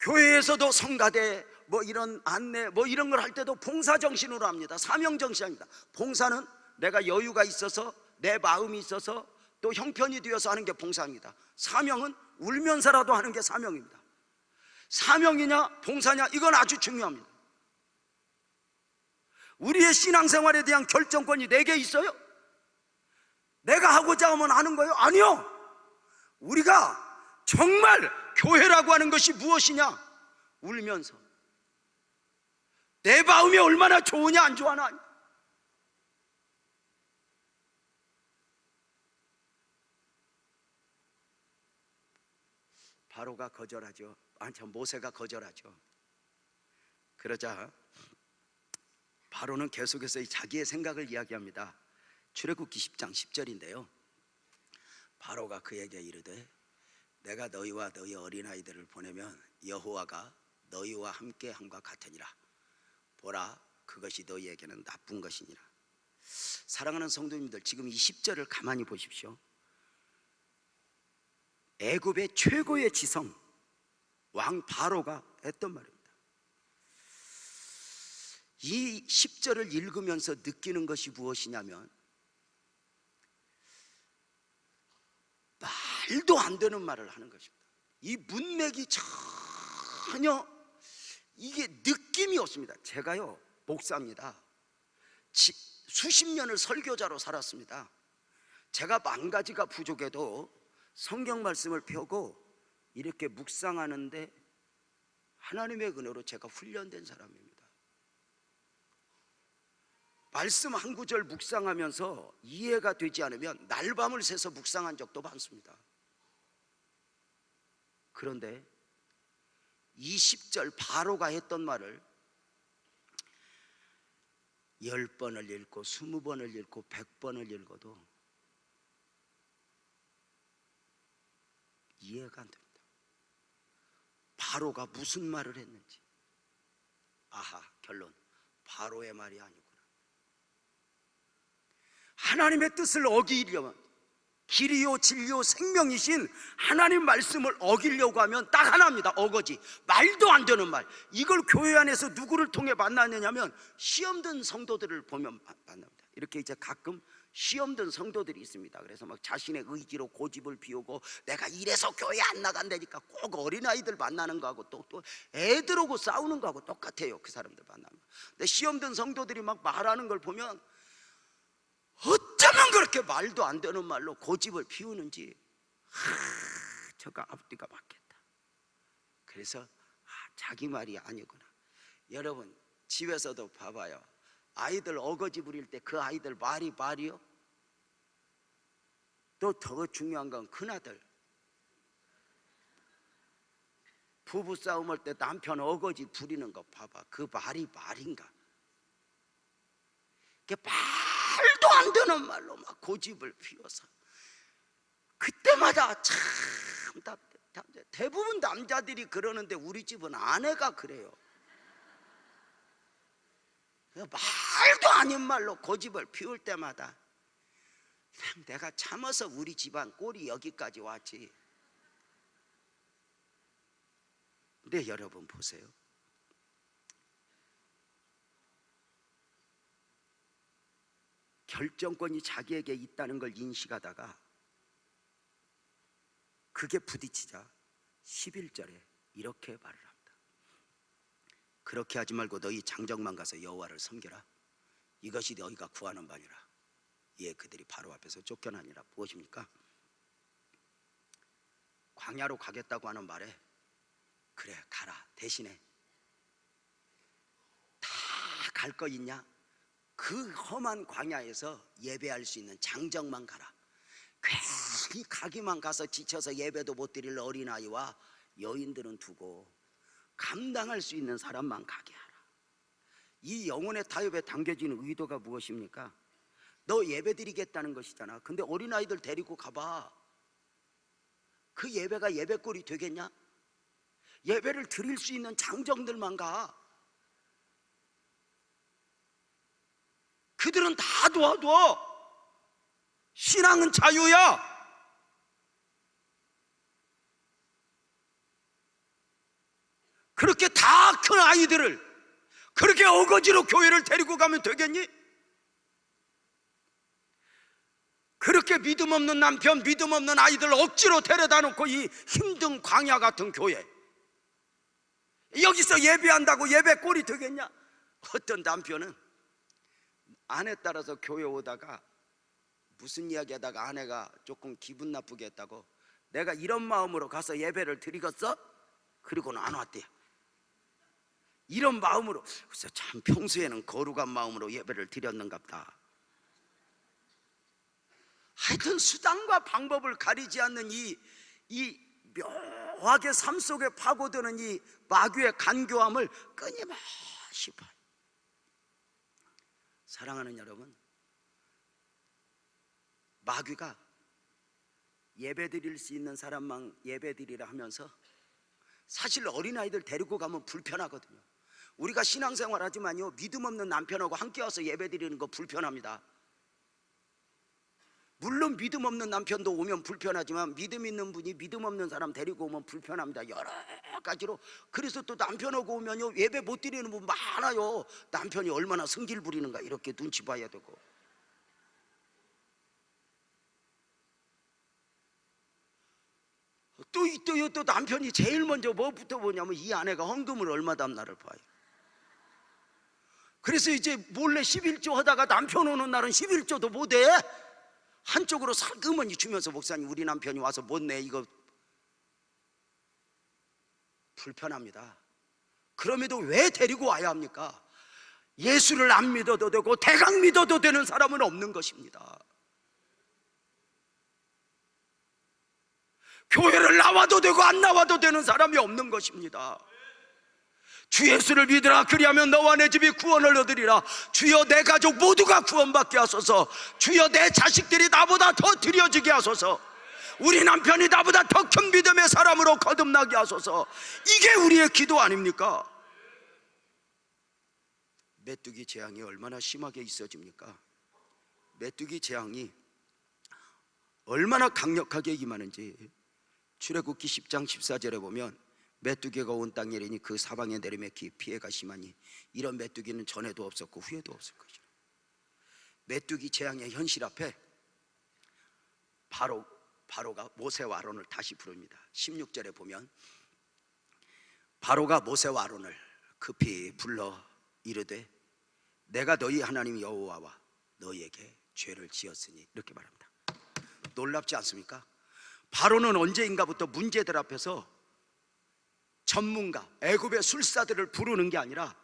교회에서도 성가대, 뭐 이런 안내 뭐 이런 걸 할 때도 봉사 정신으로 합니다. 사명 정신입니다. 봉사는 내가 여유가 있어서 내 마음이 있어서 또 형편이 되어서 하는 게 봉사입니다. 사명은 울면서라도 하는 게 사명입니다. 사명이냐 봉사냐 이건 아주 중요합니다. 우리의 신앙생활에 대한 결정권이 내게 있어요? 내가 하고자 하면 하는 거예요? 아니요. 우리가 정말 교회라고 하는 것이 무엇이냐? 울면서 내 마음이 얼마나 좋으냐 안 좋아하나. 바로가 거절하죠. 모세가 거절하죠. 그러자 바로는 계속해서 자기의 생각을 이야기합니다. 출애굽기 10장 10절인데요 바로가 그에게 이르되 내가 너희와 너희 어린아이들을 보내면 여호와가 너희와 함께 함과 같으니라. 보라 그것이 너희에게는 나쁜 것이니라. 사랑하는 성도님들, 지금 이 10절을 가만히 보십시오. 애굽의 최고의 지성 왕 바로가 했던 말입니다. 이 10절을 읽으면서 느끼는 것이 무엇이냐면 말도 안 되는 말을 하는 것입니다. 이 문맥이 전혀 이게 느낌이 없습니다. 제가요 목사입니다. 수십 년을 설교자로 살았습니다. 제가 만 가지가 부족해도 성경 말씀을 펴고 이렇게 묵상하는데 하나님의 은혜로 제가 훈련된 사람입니다. 말씀 한 구절 묵상하면서 이해가 되지 않으면 날밤을 새서 묵상한 적도 많습니다. 그런데 20절 바로가 했던 말을 10번을 읽고 20번을 읽고 100번을 읽어도 이해가 안 됩니다. 바로가 무슨 말을 했는지. 아하, 결론. 바로의 말이 아니구나. 하나님의 뜻을 어기려면, 길이요 진리요 생명이신 하나님 말씀을 어기려고 하면 딱 하나입니다. 어거지. 말도 안 되는 말. 이걸 교회 안에서 누구를 통해 만나느냐면 시험 든 성도들을 보면 만납니다. 이렇게 이제 가끔 시험 든 성도들이 있습니다. 그래서 막 자신의 의지로 고집을 피우고 내가 이래서 교회 안 나간다니까 꼭 어린아이들 만나는 거하고 또 애들하고 싸우는 거하고 똑같아요. 그 사람들 만나면. 근데 시험 든 성도들이 막 말하는 걸 보면 어쩌면 그렇게 말도 안 되는 말로 고집을 피우는지 저가 앞뒤가 맞겠다. 그래서 자기 말이 아니구나. 여러분 집에서도 봐봐요. 아이들 어거지 부릴 때 그 아이들 말이요? 또 더 중요한 건 큰아들 부부싸움 할 때 남편 어거지 부리는 거 봐봐. 그 말이 말인가? 말도 안 되는 말로 막 고집을 피워서 그때마다 참 대부분 남자들이 그러는데 우리 집은 아내가 그래요. 말도 아닌 말로 고집을 피울 때마다 참 내가 참아서 우리 집안 꼴이 여기까지 왔지. 근데 여러분 보세요. 결정권이 자기에게 있다는 걸 인식하다가 그게 부딪히자 11절에 이렇게 말을 합니다. 그렇게 하지 말고 너희 장정만 가서 여호와를 섬겨라. 이것이 너희가 구하는 바니라. 예, 그들이 바로 앞에서 쫓겨나니라. 무엇입니까? 광야로 가겠다고 하는 말에 그래 가라. 대신에 다 갈 거 있냐? 그 험한 광야에서 예배할 수 있는 장정만 가라. 괜히 가기만 가서 지쳐서 예배도 못 드릴 어린아이와 여인들은 두고 감당할 수 있는 사람만 가게 하라. 이 영혼의 타협에 담겨진 의도가 무엇입니까? 너 예배 드리겠다는 것이잖아. 근데 어린아이들 데리고 가봐. 그 예배가 예배꼴이 되겠냐? 예배를 드릴 수 있는 장정들만 가. 그들은 다 도와줘. 신앙은 자유야. 그렇게 다 큰 아이들을 그렇게 어거지로 교회를 데리고 가면 되겠니? 그렇게 믿음 없는 남편, 믿음 없는 아이들 억지로 데려다 놓고 이 힘든 광야 같은 교회, 여기서 예배한다고 예배 꼴이 되겠냐? 어떤 남편은 아내 따라서 교회 오다가 무슨 이야기 하다가 아내가 조금 기분 나쁘게 했다고, 내가 이런 마음으로 가서 예배를 드리겠어? 그리고는 안 왔대요. 이런 마음으로. 그래서 참 평소에는 거룩한 마음으로 예배를 드렸는갑다. 하여튼 수단과 방법을 가리지 않는 이 묘하게 삶 속에 파고드는 이 마귀의 간교함을 끊임없이 봐요. 사랑하는 여러분, 마귀가 예배 드릴 수 있는 사람만 예배 드리라 하면서 사실 어린아이들 데리고 가면 불편하거든요. 우리가 신앙생활 하지만요, 믿음 없는 남편하고 함께 와서 예배 드리는 거 불편합니다. 물론 믿음 없는 남편도 오면 불편하지만 믿음 있는 분이 믿음 없는 사람 데리고 오면 불편합니다. 여러 가지로. 그래서 또 남편하고 오면요, 예배 못 드리는 분 많아요. 남편이 얼마나 성질 부리는가 이렇게 눈치 봐야 되고. 또 남편이 제일 먼저 뭐부터 보냐면 이 아내가 헌금을 얼마 담나를 봐요. 그래서 이제 몰래 11조 하다가 남편 오는 날은 11조도 못해. 한쪽으로 살그머니 주면서, 목사님 우리 남편이 와서 못 내, 이거 불편합니다. 그럼에도 왜 데리고 와야 합니까? 예수를 안 믿어도 되고 대강 믿어도 되는 사람은 없는 것입니다. 교회를 나와도 되고 안 나와도 되는 사람이 없는 것입니다. 주 예수를 믿으라, 그리하면 너와 내 집이 구원을 얻으리라. 주여 내 가족 모두가 구원받게 하소서. 주여 내 자식들이 나보다 더 드려지게 하소서. 우리 남편이 나보다 더 큰 믿음의 사람으로 거듭나게 하소서. 이게 우리의 기도 아닙니까? 메뚜기 재앙이 얼마나 심하게 있어집니까? 메뚜기 재앙이 얼마나 강력하게 임하는지 출애굽기 10장 14절에 보면, 메뚜기가 온 땅에 이르니 그 사방에 내리맥히 피해가 심하니 이런 메뚜기는 전에도 없었고 후에도 없을 것이라. 메뚜기 재앙의 현실 앞에 바로가 모세와 아론을 다시 부릅니다. 16절에 보면 바로가 모세와 아론을 급히 불러 이르되 내가 너희 하나님 여호와와 너희에게 죄를 지었으니, 이렇게 말합니다. 놀랍지 않습니까? 바로는 언제인가부터 문제들 앞에서 전문가, 애굽의 술사들을 부르는 게 아니라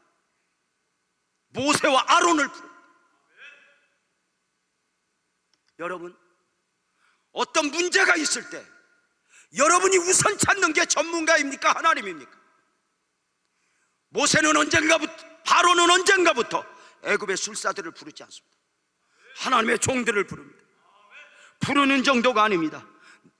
모세와 아론을 부릅니다. 여러분, 어떤 문제가 있을 때 여러분이 우선 찾는 게 전문가입니까? 하나님입니까? 모세는 언젠가부터, 바로는 언젠가부터 애굽의 술사들을 부르지 않습니다. 하나님의 종들을 부릅니다. 부르는 정도가 아닙니다.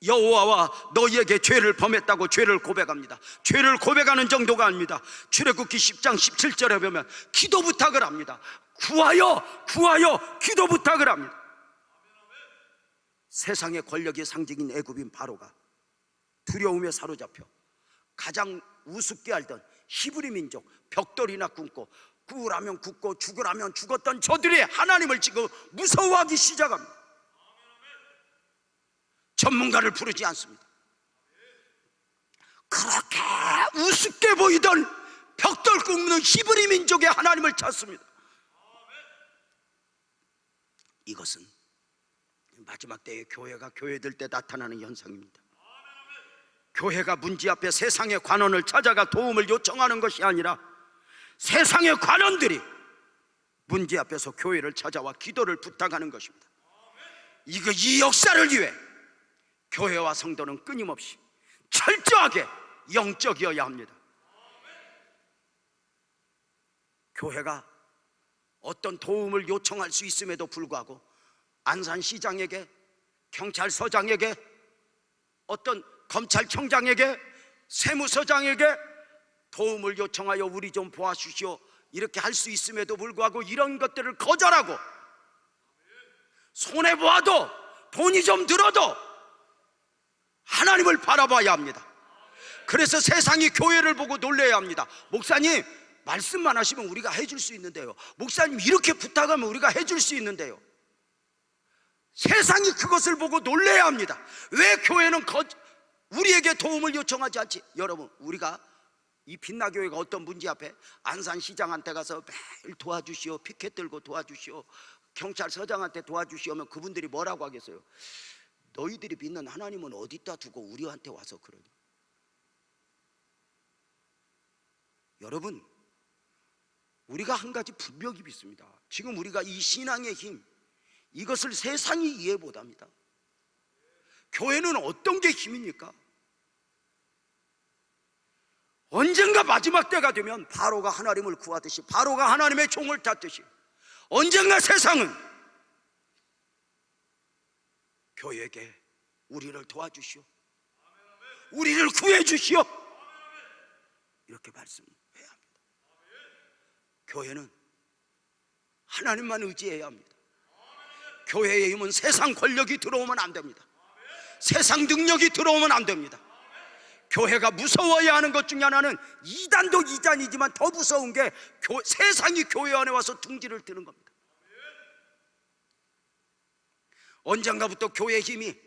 여호와와 너희에게 죄를 범했다고 죄를 고백합니다. 죄를 고백하는 정도가 아닙니다. 출애굽기 10장 17절에 보면 기도 부탁을 합니다. 구하여 기도 부탁을 합니다. 세상의 권력의 상징인 애굽인 바로가 두려움에 사로잡혀 가장 우습게 알던 히브리 민족, 벽돌이나 굽고 구우라면 굽고 죽으라면 죽었던 저들이 하나님을 지금 무서워하기 시작합니다. 전문가를 부르지 않습니다. 그렇게 우습게 보이던 벽돌 굽는 히브리 민족의 하나님을 찾습니다. 이것은 마지막 때의 교회가 교회될 때 나타나는 현상입니다. 교회가 문제 앞에 세상의 관원을 찾아가 도움을 요청하는 것이 아니라 세상의 관원들이 문제 앞에서 교회를 찾아와 기도를 부탁하는 것입니다. 이 역사를 위해 교회와 성도는 끊임없이 철저하게 영적이어야 합니다. 교회가 어떤 도움을 요청할 수 있음에도 불구하고 안산시장에게, 경찰서장에게, 어떤 검찰청장에게, 세무서장에게 도움을 요청하여 우리 좀 도와주시오, 이렇게 할 수 있음에도 불구하고 이런 것들을 거절하고, 손해보아도 돈이 좀 들어도 하나님을 바라봐야 합니다. 그래서 세상이 교회를 보고 놀라야 합니다. 목사님 말씀만 하시면 우리가 해줄 수 있는데요, 목사님 이렇게 부탁하면 우리가 해줄 수 있는데요. 세상이 그것을 보고 놀라야 합니다. 왜 교회는 우리에게 도움을 요청하지 않지? 여러분, 우리가 이 빛나교회가 어떤 문제 앞에 안산시장한테 가서 매일 도와주시오, 피켓 들고 도와주시오, 경찰서장한테 도와주시오면 그분들이 뭐라고 하겠어요? 너희들이 믿는 하나님은 어디다 두고 우리한테 와서 그러니? 여러분, 우리가 한 가지 분명히 믿습니다. 지금 우리가 이 신앙의 힘, 이것을 세상이 이해 못합니다. 교회는 어떤 게 힘입니까? 언젠가 마지막 때가 되면 바로가 하나님을 구하듯이, 바로가 하나님의 종을 탔듯이, 언젠가 세상은 교회에게 우리를 도와주시오, 우리를 구해주시오, 이렇게 말씀해야 합니다. 교회는 하나님만 의지해야 합니다. 교회의 힘은 세상 권력이 들어오면 안 됩니다. 세상 능력이 들어오면 안 됩니다. 교회가 무서워야 하는 것 중에 하나는, 이단도 이단이지만 더 무서운 게 세상이 교회 안에 와서 둥지를 뜨는 겁니다. 언젠가부터 교회의 힘이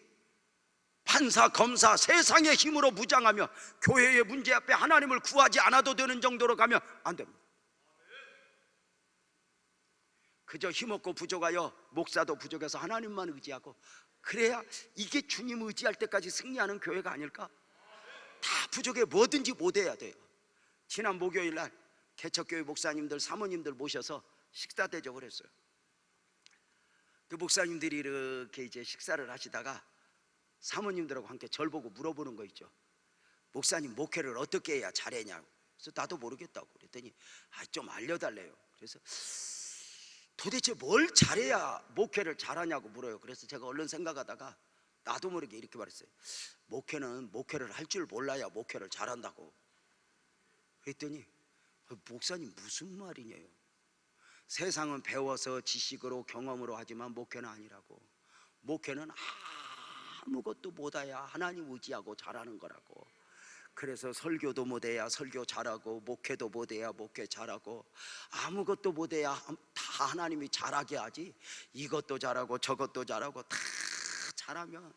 판사, 검사, 세상의 힘으로 무장하며 교회의 문제 앞에 하나님을 구하지 않아도 되는 정도로 가면 안 됩니다. 그저 힘없고 부족하여 목사도 부족해서 하나님만 의지하고, 그래야 이게 주님 의지할 때까지 승리하는 교회가 아닐까? 다 부족해 뭐든지 못해야 돼요. 지난 목요일 날 개척교회 목사님들, 사모님들 모셔서 식사 대접을 했어요. 그 목사님들이 이렇게 이제 식사를 하시다가 사모님들하고 함께 절 보고 물어보는 거 있죠. 목사님 목회를 어떻게 해야 잘하냐고. 그래서 나도 모르겠다고 그랬더니 좀 알려달래요. 그래서 도대체 뭘 잘해야 목회를 잘하냐고 물어요. 그래서 제가 얼른 생각하다가 나도 모르게 이렇게 말했어요. 목회는 목회를 할 줄 몰라야 목회를 잘한다고. 그랬더니 목사님 무슨 말이냐요. 세상은 배워서 지식으로 경험으로 하지만 목회는 아니라고. 목회는 아무것도 못해야 하나님 의지하고 잘하는 거라고. 그래서 설교도 못해야 설교 잘하고, 목회도 못해야 목회 잘하고, 아무것도 못해야 다 하나님이 잘하게 하지, 이것도 잘하고 저것도 잘하고 다 잘하면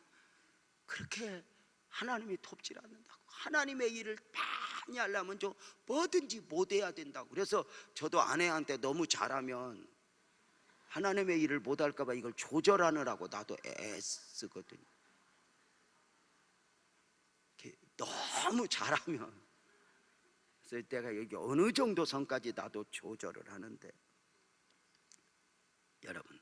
그렇게 하나님이 돕질 않는다고. 하나님의 일을 많이 하려면 좀 뭐든지 못해야 된다고. 그래서 저도 아내한테 너무 잘하면 하나님의 일을 못할까 봐 이걸 조절하느라고 나도 애쓰거든요. 너무 잘하면, 그래서 내가 여기 어느 정도 선까지 나도 조절을 하는데, 여러분,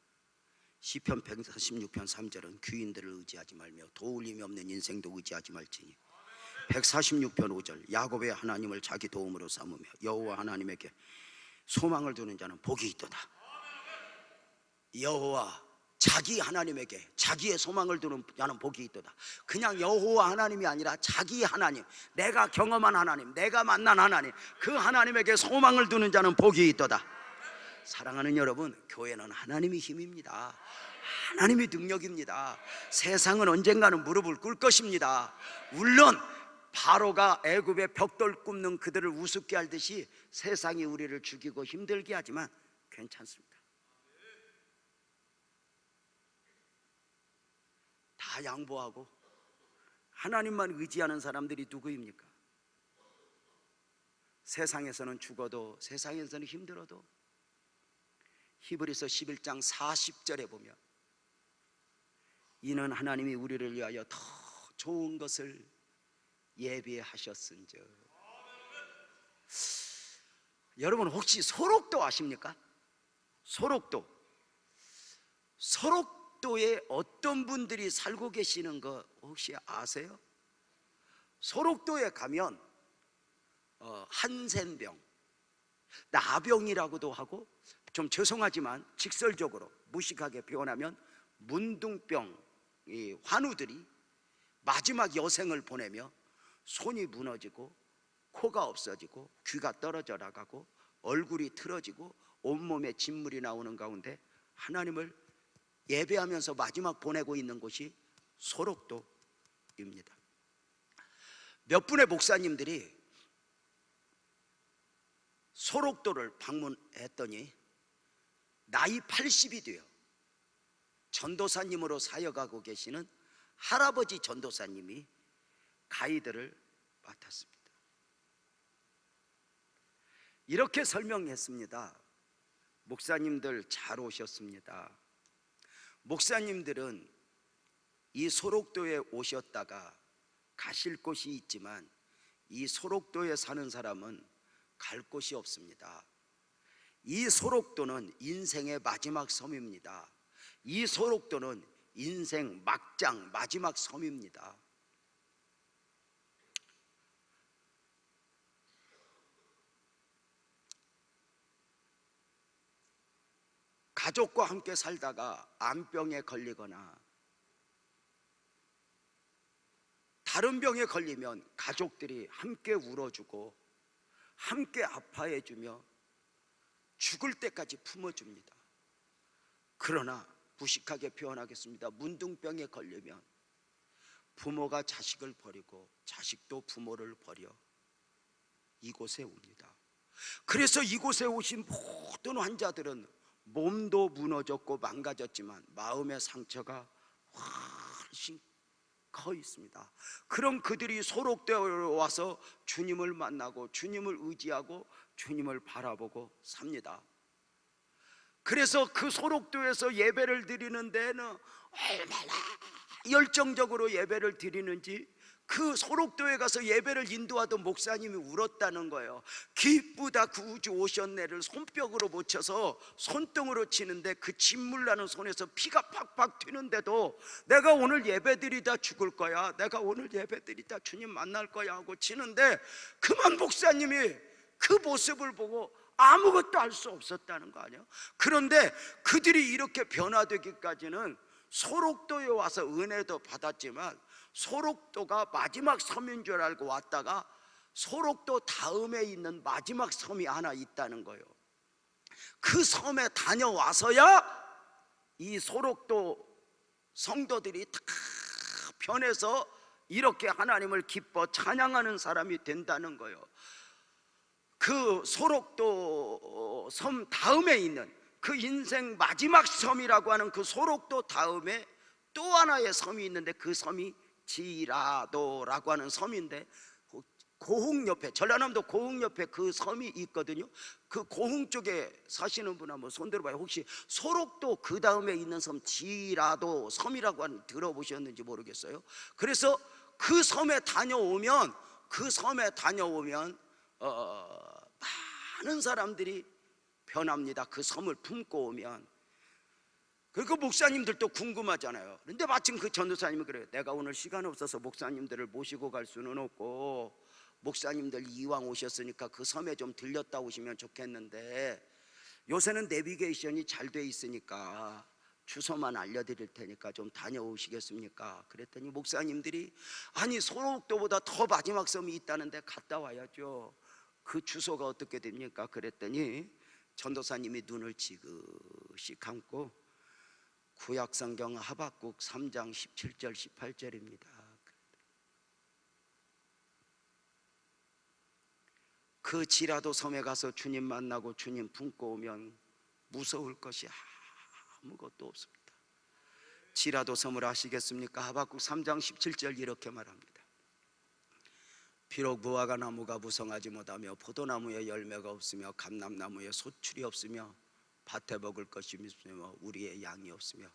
시편 146편 3절은 귀인들을 의지하지 말며 도울 힘이 없는 인생도 의지하지 말지니, 146편 5절 야곱의 하나님을 자기 도움으로 삼으며 여호와 하나님에게 소망을 두는 자는 복이 있도다. 여호와 자기 하나님에게 자기의 소망을 두는 자는 복이 있도다. 그냥 여호와 하나님이 아니라 자기 하나님, 내가 경험한 하나님, 내가 만난 하나님, 그 하나님에게 소망을 두는 자는 복이 있도다. 사랑하는 여러분, 교회는 하나님의 힘입니다. 하나님의 능력입니다. 세상은 언젠가는 무릎을 꿇을 것입니다. 물론 바로가 애굽의 벽돌 굽는 그들을 우습게 알듯이 세상이 우리를 죽이고 힘들게 하지만 괜찮습니다. 다 양보하고 하나님만 의지하는 사람들이 누구입니까? 세상에서는 죽어도, 세상에서는 힘들어도, 히브리서 11장 40절에 보면 이는 하나님이 우리를 위하여 더 좋은 것을 예비하셨은즉. 여러분 혹시 소록도 아십니까? 소록도에 어떤 분들이 살고 계시는 거 혹시 아세요? 소록도에 가면 한센병, 나병이라고도 하고, 좀 죄송하지만 직설적으로 무식하게 표현하면 문둥병, 이 환우들이 마지막 여생을 보내며 손이 무너지고 코가 없어지고 귀가 떨어져 나가고 얼굴이 틀어지고 온몸에 진물이 나오는 가운데 하나님을 예배하면서 마지막 보내고 있는 곳이 소록도입니다. 몇 분의 목사님들이 소록도를 방문했더니 나이 80이 돼요. 전도사님으로 사역하고 계시는 할아버지 전도사님이 가이드를 맡았습니다. 이렇게 설명했습니다. 목사님들 잘 오셨습니다. 목사님들은 이 소록도에 오셨다가 가실 곳이 있지만 이 소록도에 사는 사람은 갈 곳이 없습니다. 이 소록도는 인생의 마지막 섬입니다. 이 소록도는 인생 막장 마지막 섬입니다. 가족과 함께 살다가 암병에 걸리거나 다른 병에 걸리면 가족들이 함께 울어주고 함께 아파해주며 죽을 때까지 품어줍니다. 그러나 무식하게 표현하겠습니다. 문둥병에 걸리면 부모가 자식을 버리고 자식도 부모를 버려 이곳에 옵니다. 그래서 이곳에 오신 모든 환자들은 몸도 무너졌고 망가졌지만 마음의 상처가 훨씬 커 있습니다. 그럼 그들이 소록도에 와서 주님을 만나고 주님을 의지하고 주님을 바라보고 삽니다. 그래서 그 소록도에서 예배를 드리는 데는 얼마나 열정적으로 예배를 드리는지 그 소록도에 가서 예배를 인도하던 목사님이 울었다는 거예요. 기쁘다 구주 오셨네를 손뼉으로 붙여서 손등으로 치는데 그 진물 나는 손에서 피가 팍팍 튀는데도 내가 오늘 예배 드리다 죽을 거야, 내가 오늘 예배 드리다 주님 만날 거야 하고 치는데 그만 목사님이 그 모습을 보고 아무것도 할 수 없었다는 거 아니에요? 그런데 그들이 이렇게 변화되기까지는 소록도에 와서 은혜도 받았지만 소록도가 마지막 섬인 줄 알고 왔다가 소록도 다음에 있는 마지막 섬이 하나 있다는 거예요. 그 섬에 다녀와서야 이 소록도 성도들이 다 변해서 이렇게 하나님을 기뻐 찬양하는 사람이 된다는 거예요. 그 소록도 섬 다음에 있는 그 인생 마지막 섬이라고 하는 그 소록도 다음에 또 하나의 섬이 있는데 그 섬이 지라도라고 하는 섬인데 고흥 옆에, 전라남도 고흥 옆에 그 섬이 있거든요. 그 고흥 쪽에 사시는 분 한번 손 들어봐요. 혹시 소록도 그 다음에 있는 섬 지라도 섬이라고 하는 들어보셨는지 모르겠어요. 그래서 그 섬에 다녀오면 많은 사람들이 변합니다. 그 섬을 품고 오면. 그리고 목사님들도 궁금하잖아요. 그런데 마침 그 전도사님이 그래요. 내가 오늘 시간 없어서 목사님들을 모시고 갈 수는 없고 목사님들 이왕 오셨으니까 그 섬에 좀 들렸다 오시면 좋겠는데 요새는 내비게이션이 잘 돼 있으니까 주소만 알려드릴 테니까 좀 다녀오시겠습니까? 그랬더니 목사님들이 아니 소록도보다 더 마지막 섬이 있다는데 갔다 와야죠. 그 주소가 어떻게 됩니까? 그랬더니 전도사님이 눈을 지그시 감고 구약성경 하박국 3장 17절 18절입니다. 그 지라도 섬에 가서 주님 만나고 주님 품고 오면 무서울 것이 아무것도 없습니다. 지라도 섬을 아시겠습니까? 하박국 3장 17절 이렇게 말합니다. 비록 무화과 나무가 무성하지 못하며 포도나무에 열매가 없으며 감람나무에 소출이 없으며 밭에 먹을 것이 없으며 우리의 양이 없으며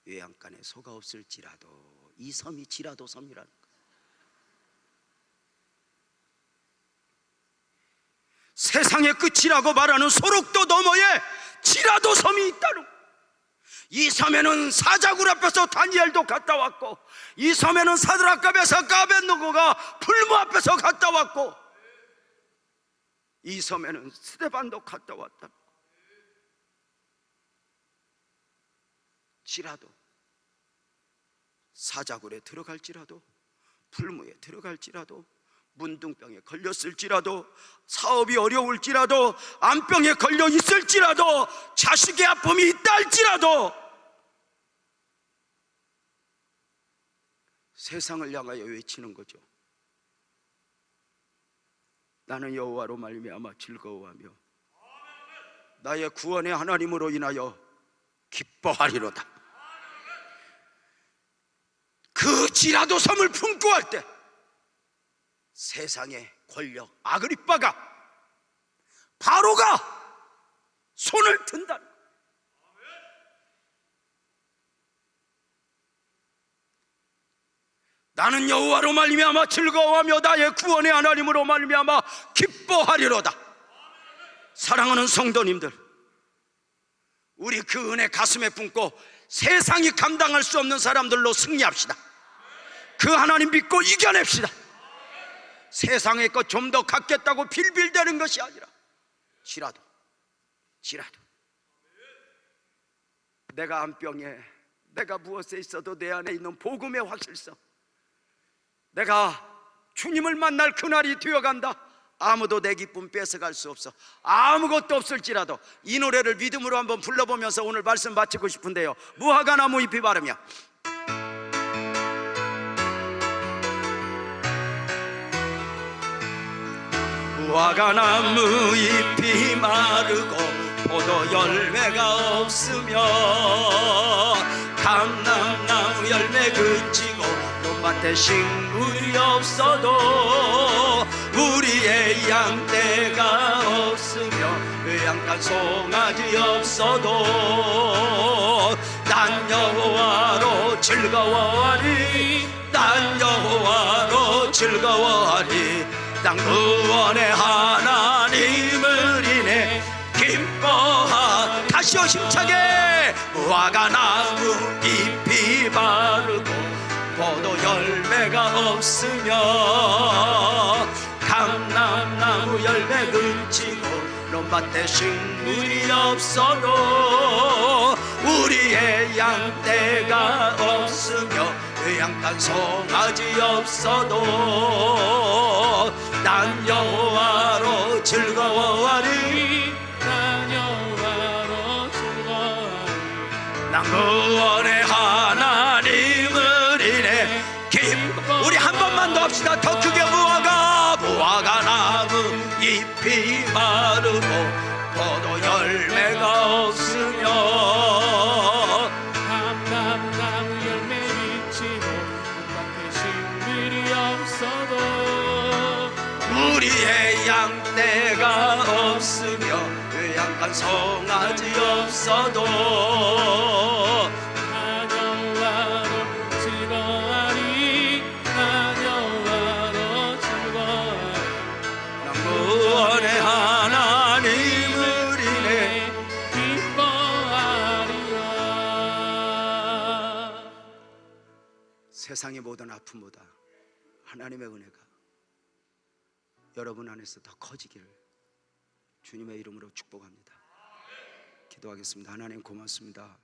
외양간에 소가 없을지라도, 이 섬이 지라도 섬이라는 거예요. 세상의 끝이라고 말하는 소록도 너머에 지라도 섬이 있다는 거예요. 이 섬에는 사자굴 앞에서 다니엘도 갔다 왔고 이 섬에는 사드락과 메삭과 아벳느고가 불무 앞에서 갔다 왔고 이 섬에는 스데반도 갔다 왔다. 지라도 사자굴에 들어갈지라도 불무에 들어갈지라도 문둥병에 걸렸을지라도 사업이 어려울지라도 암병에 걸려 있을지라도 자식의 아픔이 있다 할지라도 세상을 향하여 외치는 거죠. 나는 여호와로 말미암아 즐거워하며 나의 구원의 하나님으로 인하여 기뻐하리로다. 그 지라도 섬을 품고 할 때 세상의 권력 아그리빠가 바로가 손을 든다. 나는 여호와로 말미암아 즐거워하며 나의 구원의 하나님으로 말미암아 기뻐하리로다. 사랑하는 성도님들, 우리 그 은혜 가슴에 품고 세상이 감당할 수 없는 사람들로 승리합시다. 그 하나님 믿고 이겨냅시다. 세상의 것 좀 더 갖겠다고 빌빌대는 것이 아니라 지라도 내가 안병에 내가 무엇에 있어도 내 안에 있는 복음의 확실성, 내가 주님을 만날 그날이 되어간다. 아무도 내 기쁨 뺏어갈 수 없어. 아무것도 없을지라도 이 노래를 믿음으로 한번 불러보면서 오늘 말씀 마치고 싶은데요. 무화과나무 잎이 바르며 무화과나무 잎이 마르고 포도 열매가 없으며 감람나무 열매 그치고 논밭에 식물이 없어도 우리의 양떼가 없으며 외양간 송아지 없어도 난 여호와로 즐거워하리. 난 여호와로 즐거워하리. 난 구원의 하나님을 인해 기뻐하. 다시요 힘차게. 무화과나무 잎이 바르고 포도 열매가 없으며 감람나무 열매 그치고 논밭에 식물이 없어도 우리의 양떼가 없으며 외양간 송아지 없어도 난 여호와로 즐거워하리. 난 여호와로 즐거워하리. 난 구원의 하나님을 인해 기뻐. 우리 한 번만 더 합시다. 더 크게. 무화과나무 잎이 마르고 포도 열매가 없으며 감람나무 열매 비치고 논밭에 식물이 없어도 우리의 양떼가 없으며 외양간 송아지 없어도 난 여호와로 즐거워하리. 난 여호와로 즐거워하리. 난 구원의 하나님을 인해 기뻐하리라. 세상의 모든 아픔보다 하나님의 은혜가 여러분 안에서 더 커지기를 주님의 이름으로 축복합니다. 기도하겠습니다. 하나님 고맙습니다.